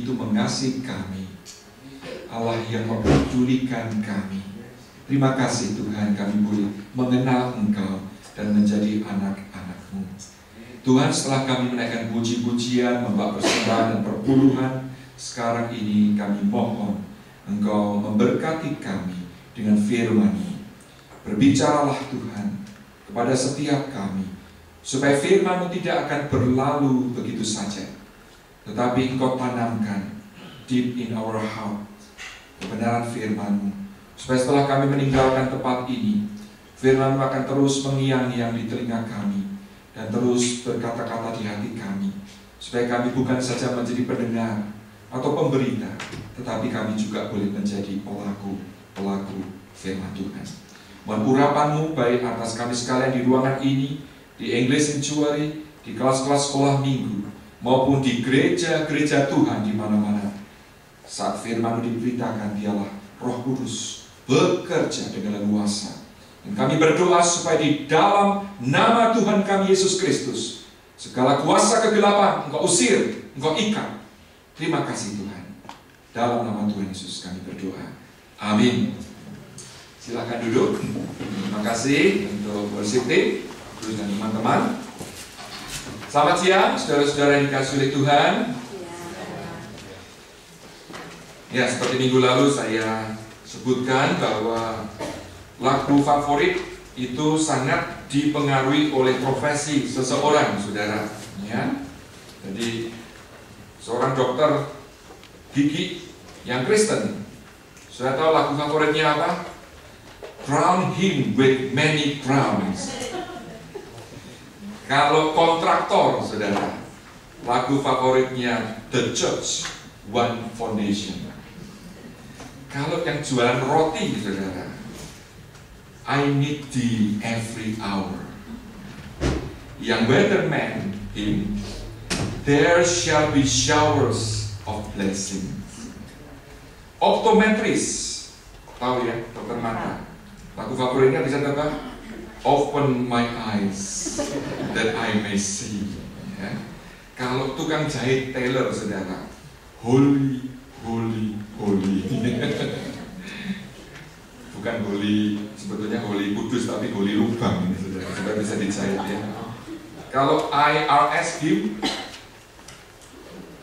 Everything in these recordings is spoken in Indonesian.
itu mengasihi kami, Allah yang mempedulikan kami. Terima kasih Tuhan, kami boleh mengenal Engkau dan menjadi anak-anak-Mu. Tuhan, setelah kami menaikkan puji-pujian, membawa persembahan dan perpuluhan, sekarang ini kami mohon Engkau memberkati kami dengan firman-Mu. Berbicaralah Tuhan kepada setiap kami, supaya firman-Mu tidak akan berlalu begitu saja, tetapi Engkau tanamkan deep in our heart kebenaran firman-Mu, supaya setelah kami meninggalkan tempat ini, firman-Mu akan terus mengiang-iang di telinga kami dan terus berkata-kata di hati kami, supaya kami bukan saja menjadi pendengar atau pemberita, tetapi kami juga boleh menjadi pelaku firman Tuhan. Mohon urapan-Mu baik atas kami sekalian di ruangan ini, di English Sanctuary, di kelas-kelas sekolah minggu, maupun di gereja-gereja Tuhan di mana-mana. Saat firman-Mu diberitakan, biarlah Roh Kudus bekerja dengan leluasa. Dan kami berdoa supaya di dalam nama Tuhan kami Yesus Kristus, segala kuasa kegelapan Engkau usir, Engkau ikat. Terima kasih Tuhan. Dalam nama Tuhan Yesus kami berdoa. Amin. Silakan duduk. Terima kasih untuk worship team dan teman-teman. Selamat siang, saudara-saudara yang dikasihi oleh Tuhan. Ya, seperti minggu lalu saya sebutkan bahwa lagu favorit itu sangat dipengaruhi oleh profesi seseorang, saudara. Ya, jadi seorang dokter gigi yang Kristen, sudah tahu lagu favoritnya apa? Crown him with many crowns. Kalau kontraktor, saudara, lagu favoritnya The Church One Foundation. Kalau yang jualan roti, saudara, I need thee every hour. Yang weatherman, him, there shall be showers of blessings. Optometris, tahu ya, dokter mata. Lagu favoritnya bisa apa? Open my eyes that I may see. Ya. Kalau tukang jahit tailor, saudara, holy, holy, holy. Bukan holy, sebetulnya holy kudus, tapi holy lubang ini, saudara, supaya bisa dijahit ya. Kalau IRS give,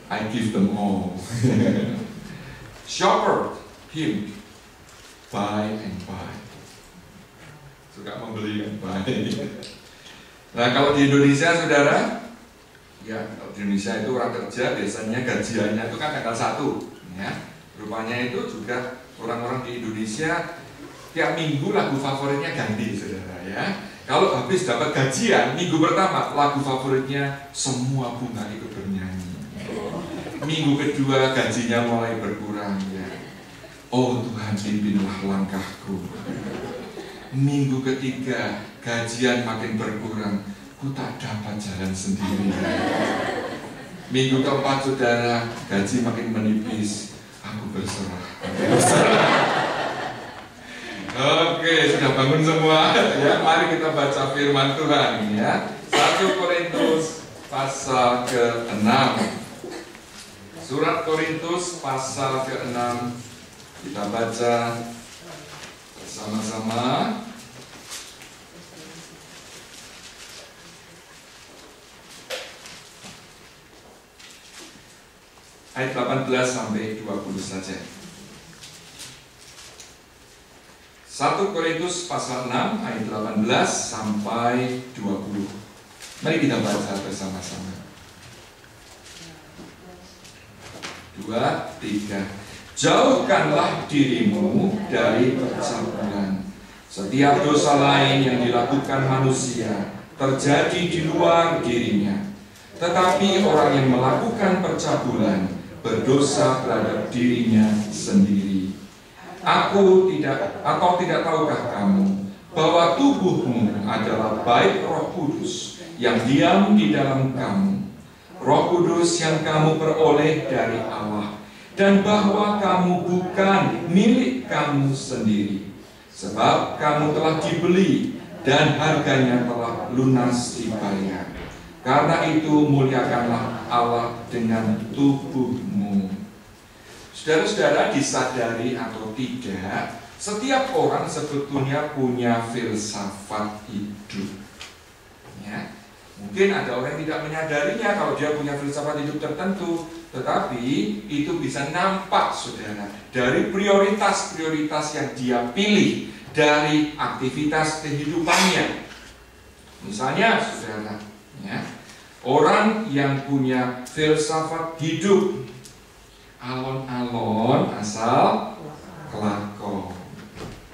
I give them all. Shopper, him, buy and buy. Suka membeli dan buy. Nah, kalau di Indonesia, saudara, ya, kalau di Indonesia itu orang kerja biasanya gajiannya itu kan tanggal 1, ya. Rupanya itu juga orang-orang di Indonesia tiap minggu lagu favoritnya ganti, saudara, ya. Kalau habis dapat gajian, minggu pertama lagu favoritnya Semua Bunga Ikut Bernyanyi. Minggu kedua gajinya mulai berkurang, ya. Oh Tuhan, pimpinlah langkahku. Minggu ketiga gajian makin berkurang, ku tak dapat jalan sendiri. Minggu keempat, saudara, gaji makin menipis, aku berserah. Oke, sudah bangun semua ya. Mari kita baca firman Tuhan ya. 1 Korintus pasal ke-6. Surat Korintus pasal ke-6 kita baca bersama-sama. Ayat 18 sampai 20 saja. 1 Korintus pasal 6 ayat 18 sampai 20. Mari kita baca bersama-sama. 2, 3. Jauhkanlah dirimu dari percabulan. Setiap dosa lain yang dilakukan manusia terjadi di luar dirinya. Tetapi orang yang melakukan percabulan berdosa terhadap dirinya sendiri. Tidak tahukah kamu bahwa tubuhmu adalah bait Roh Kudus yang diam di dalam kamu, Roh Kudus yang kamu peroleh dari Allah, dan bahwa kamu bukan milik kamu sendiri, sebab kamu telah dibeli dan harganya telah lunas dibayar. Karena itu muliakanlah Allah dengan tubuhmu. Saudara-saudara, disadari atau tidak, setiap orang sebetulnya punya filsafat hidup. Ya. Mungkin ada orang yang tidak menyadarinya kalau dia punya filsafat hidup tertentu, tetapi itu bisa nampak, saudara, dari prioritas-prioritas yang dia pilih dari aktivitas kehidupannya. Misalnya, saudara, ya, orang yang punya filsafat hidup, alon-alon asal kelakon.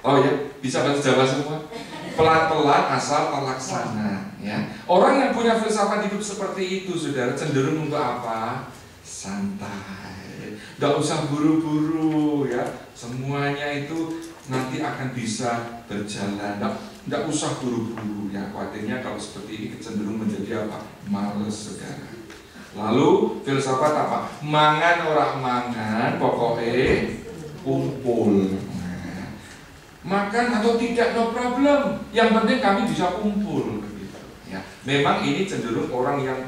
Oh ya, bisa bahasa Jawa semua? Pelan-pelan asal terlaksana. Ya. Orang yang punya filsafat hidup seperti itu, saudara, cenderung untuk apa? Santai. Tidak usah buru-buru, ya. Semuanya itu nanti akan bisa berjalan. Tidak usah buru-buru, ya. Khawatirnya kalau seperti ini cenderung menjadi apa? Males, saudara. Lalu filsafat apa? Mangan orang mangan, pokoknya kumpul. Makan atau tidak, no problem. Yang penting kami bisa kumpul. Gitu. Ya. Memang ini cenderung orang yang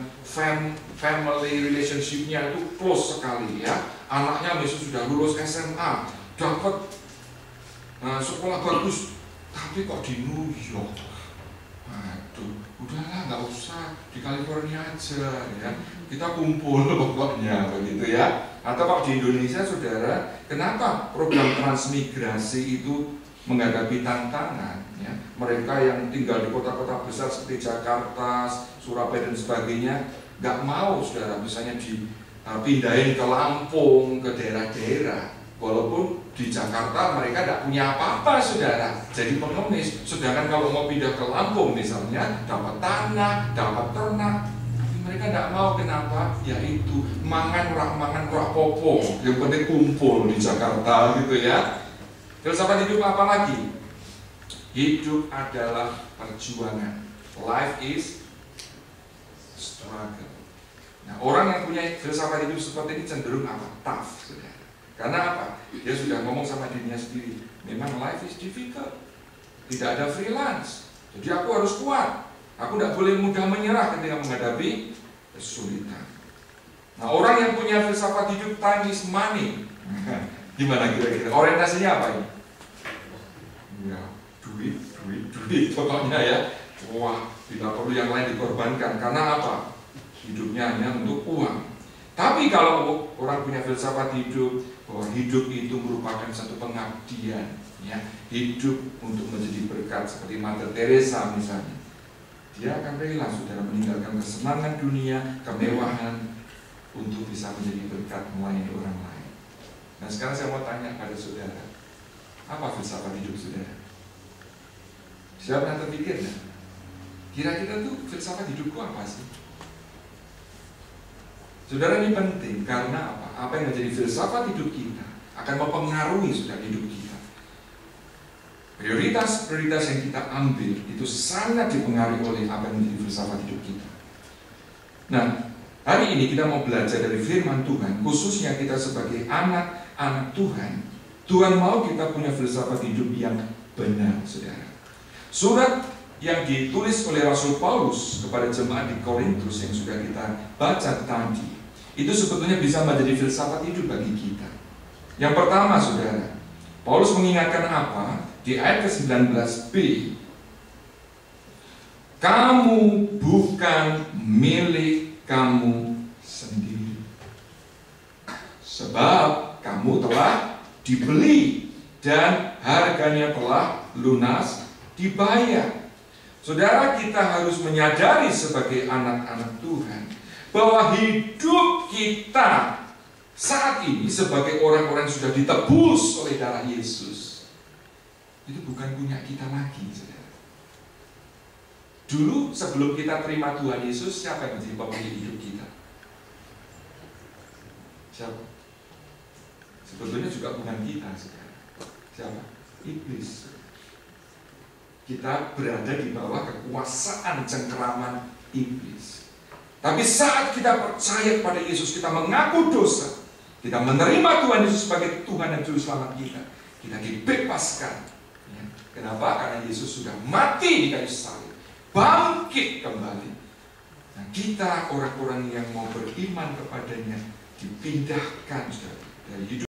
family relationship-nya itu close sekali, ya. Anaknya besok sudah lulus SMA, dapat sekolah bagus, tapi kok di New York. Aduh, udahlah, nggak usah di California aja, ya. Kita kumpul pokoknya, begitu ya. Atau kalau di Indonesia, saudara, kenapa program transmigrasi itu menghadapi tantangan, ya. Mereka yang tinggal di kota-kota besar seperti Jakarta, Surabaya dan sebagainya nggak mau, saudara, misalnya dipindahin ke Lampung, ke daerah-daerah, walaupun di Jakarta mereka tidak punya apa-apa, saudara, jadi pengemis. Sedangkan kalau mau pindah ke Lampung misalnya, dapat tanah, dapat ternak, tapi mereka tidak mau. Kenapa? Yaitu mangan rak popo, yang penting kumpul di Jakarta, gitu ya. Filsafat hidup apa lagi? Hidup adalah perjuangan. Life is struggle. Nah, orang yang punya filsafat hidup seperti ini cenderung apa? Tough, saudara. Karena apa? Dia sudah ngomong sama dirinya sendiri. Memang life is difficult. Tidak ada freelance. Jadi aku harus kuat. Aku tidak boleh mudah menyerah ketika menghadapi kesulitan. Nah, orang yang punya filsafat hidup time is money. Gimana kira-kira? Orientasinya apa ini? Ya, duit, pokoknya ya. Wah, tidak perlu yang lain dikorbankan. Karena apa? Hidupnya hanya untuk uang. Tapi kalau orang punya filsafat hidup, bahwa hidup itu merupakan satu pengabdian, ya, hidup untuk menjadi berkat, seperti Mother Teresa misalnya, dia akan rela, saudara, meninggalkan kesenangan dunia, kemewahan, untuk bisa menjadi berkat melayani orang lain. Nah, sekarang saya mau tanya pada saudara, apa filsafat hidup saudara? Siapa pernah terpikir? Kira-kira tuh filsafat hidupku apa sih? Saudara, ini penting karena apa? Apa yang menjadi filsafat hidup kita akan mempengaruhi, saudara, hidup kita. Prioritas-prioritas yang kita ambil itu sangat dipengaruhi oleh apa yang menjadi filsafat hidup kita. Nah, hari ini kita mau belajar dari firman Tuhan, khususnya kita sebagai anak-anak Tuhan. Tuhan mau kita punya filsafat hidup yang benar, saudara. Surat yang ditulis oleh Rasul Paulus kepada jemaat di Korintus yang sudah kita baca tadi, itu sebetulnya bisa menjadi filsafat hidup bagi kita. Yang pertama, saudara, Paulus mengingatkan apa? Di ayat ke-19b, kamu bukan milik kamu sendiri, sebab kamu telah dibeli dan harganya telah lunas dibayar. Saudara, kita harus menyadari sebagai anak-anak Tuhan bahwa hidup kita saat ini sebagai orang-orang yang sudah ditebus oleh darah Yesus itu bukan punya kita lagi, saudara. Dulu sebelum kita terima Tuhan Yesus, siapa yang menjadi pemilik hidup kita? Siapa? Sebetulnya juga bukan kita, saudara. Siapa? Iblis. Kita berada di bawah kekuasaan cengkeraman iblis. Tapi saat kita percaya kepada Yesus, kita mengaku dosa, kita menerima Tuhan Yesus sebagai Tuhan dan Juru Selamat kita, kita dibebaskan. Ya. Kenapa? Karena Yesus sudah mati di kayu salib, bangkit kembali. Nah, kita orang-orang yang mau beriman kepadanya dipindahkan dari hidup